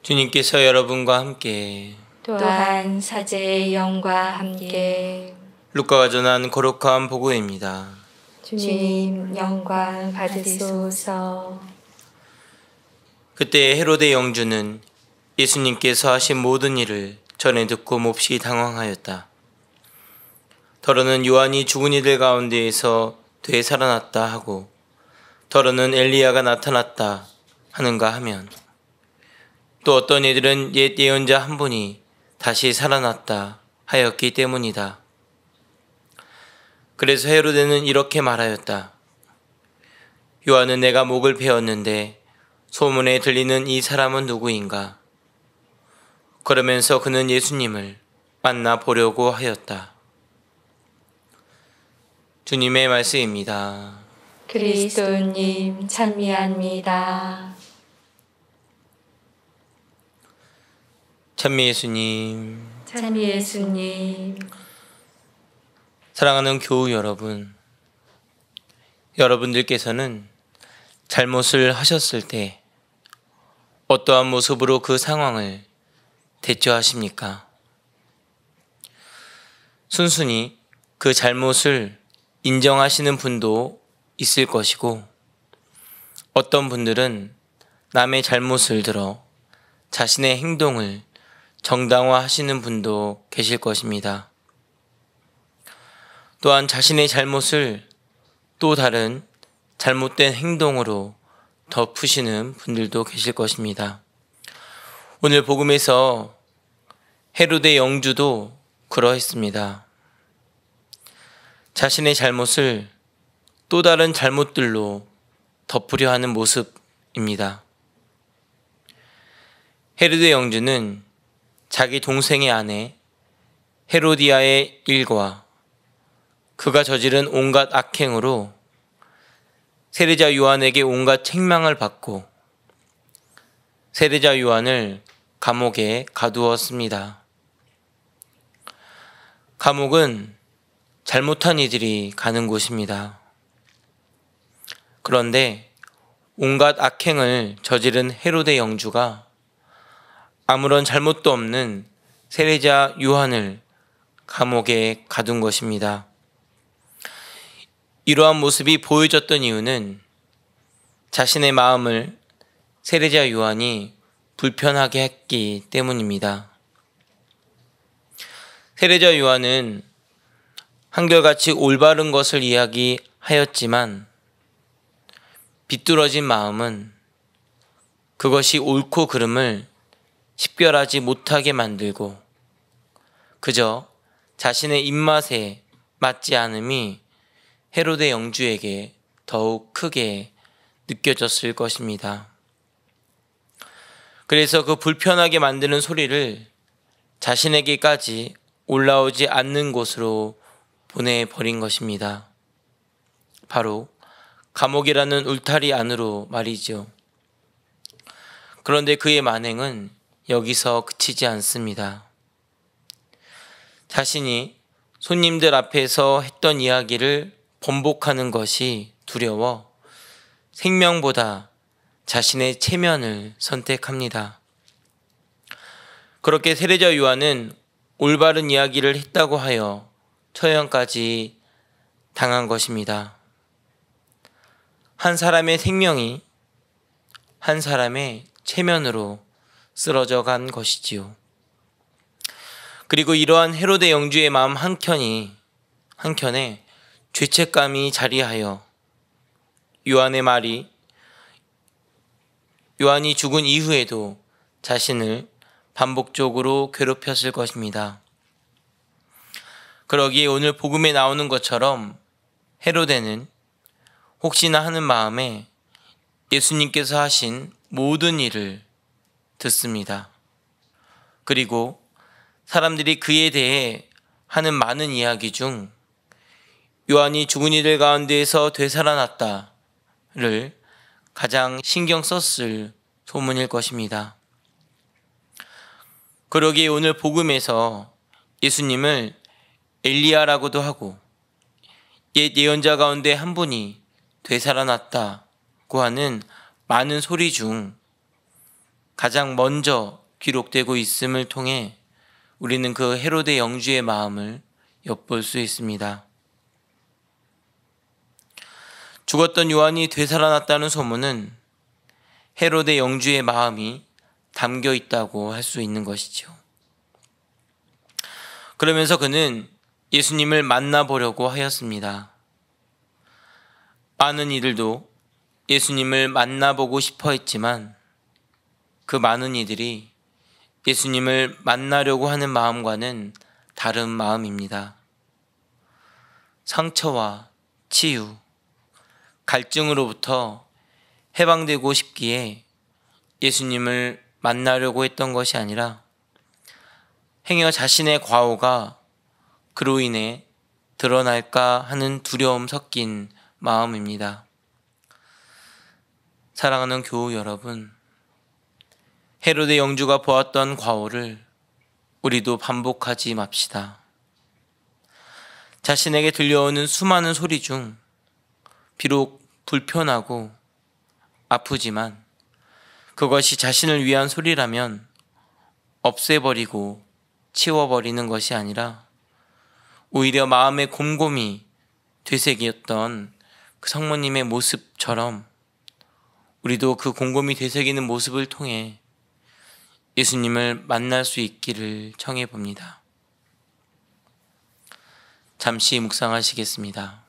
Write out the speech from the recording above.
주님께서 여러분과 함께 또한 사제의 영과 함께 루카가 전한 거룩한 복음입니다. 주님 영광 받으소서. 그때 헤로데 영주는 예수님께서 하신 모든 일을 전해 듣고 몹시 당황하였다. 더러는 요한이 죽은 이들 가운데에서 되살아났다 하고 더러는 엘리야가 나타났다 하는가 하면 또 어떤 이들은 옛 예언자 한 분이 다시 살아났다 하였기 때문이다. 그래서 헤로데는 이렇게 말하였다. 요한은 내가 목을 베었는데 소문에 들리는 이 사람은 누구인가? 그러면서 그는 예수님을 만나 보려고 하였다. 주님의 말씀입니다. 그리스도님 찬미합니다. 찬미 예수님. 찬미 예수님. 사랑하는 교우 여러분, 여러분들께서는 잘못을 하셨을 때 어떠한 모습으로 그 상황을 대처하십니까? 순순히 그 잘못을 인정하시는 분도 있을 것이고 어떤 분들은 남의 잘못을 들어 자신의 행동을 정당화하시는 분도 계실 것입니다. 또한 자신의 잘못을 또 다른 잘못된 행동으로 덮으시는 분들도 계실 것입니다. 오늘 복음에서 헤로데 영주도 그러했습니다. 자신의 잘못을 또 다른 잘못들로 덮으려 하는 모습입니다. 헤로데 영주는 자기 동생의 아내 헤로디아의 일과 그가 저지른 온갖 악행으로 세례자 요한에게 온갖 책망을 받고 세례자 요한을 감옥에 가두었습니다. 감옥은 잘못한 이들이 가는 곳입니다. 그런데 온갖 악행을 저지른 헤로데 영주가 아무런 잘못도 없는 세례자 요한을 감옥에 가둔 것입니다. 이러한 모습이 보여졌던 이유는 자신의 마음을 세례자 요한이 불편하게 했기 때문입니다. 세례자 요한은 한결같이 올바른 것을 이야기하였지만 비뚤어진 마음은 그것이 옳고 그름을 식별하지 못하게 만들고 그저 자신의 입맛에 맞지 않음이 헤로데 영주에게 더욱 크게 느껴졌을 것입니다. 그래서 그 불편하게 만드는 소리를 자신에게까지 올라오지 않는 곳으로 보내버린 것입니다. 바로 감옥이라는 울타리 안으로 말이죠. 그런데 그의 만행은 여기서 그치지 않습니다. 자신이 손님들 앞에서 했던 이야기를 번복하는 것이 두려워 생명보다 자신의 체면을 선택합니다. 그렇게 세례자 요한은 올바른 이야기를 했다고 하여 처형까지 당한 것입니다. 한 사람의 생명이 한 사람의 체면으로 쓰러져 간 것이지요. 그리고 이러한 헤로데 영주의 마음 한켠에 죄책감이 자리하여 요한이 죽은 이후에도 자신을 반복적으로 괴롭혔을 것입니다. 그러기에 오늘 복음에 나오는 것처럼 헤로데는 혹시나 하는 마음에 예수님께서 하신 모든 일을 듣습니다. 그리고 사람들이 그에 대해 하는 많은 이야기 중 요한이 죽은 이들 가운데에서 되살아났다를 가장 신경 썼을 소문일 것입니다. 그러기에 오늘 복음에서 예수님을 엘리야라고도 하고 옛 예언자 가운데 한 분이 되살아났다고 하는 많은 소리 중 가장 먼저 기록되고 있음을 통해 우리는 그 헤로데 영주의 마음을 엿볼 수 있습니다. 죽었던 요한이 되살아났다는 소문은 헤로데 영주의 마음이 담겨 있다고 할 수 있는 것이죠. 그러면서 그는 예수님을 만나보려고 하였습니다. 많은 이들도 예수님을 만나보고 싶어 했지만 그 많은 이들이 예수님을 만나려고 하는 마음과는 다른 마음입니다. 상처와 치유, 갈증으로부터 해방되고 싶기에 예수님을 만나려고 했던 것이 아니라 행여 자신의 과오가 그로 인해 드러날까 하는 두려움 섞인 마음입니다. 사랑하는 교우 여러분, 헤로데 영주가 보았던 과오를 우리도 반복하지 맙시다. 자신에게 들려오는 수많은 소리 중 비록 불편하고 아프지만 그것이 자신을 위한 소리라면 없애버리고 치워버리는 것이 아니라 오히려 마음에 곰곰이 되새겼던 그 성모님의 모습처럼 우리도 그 곰곰이 되새기는 모습을 통해 예수님을 만날 수 있기를 청해 봅니다. 잠시 묵상하시겠습니다.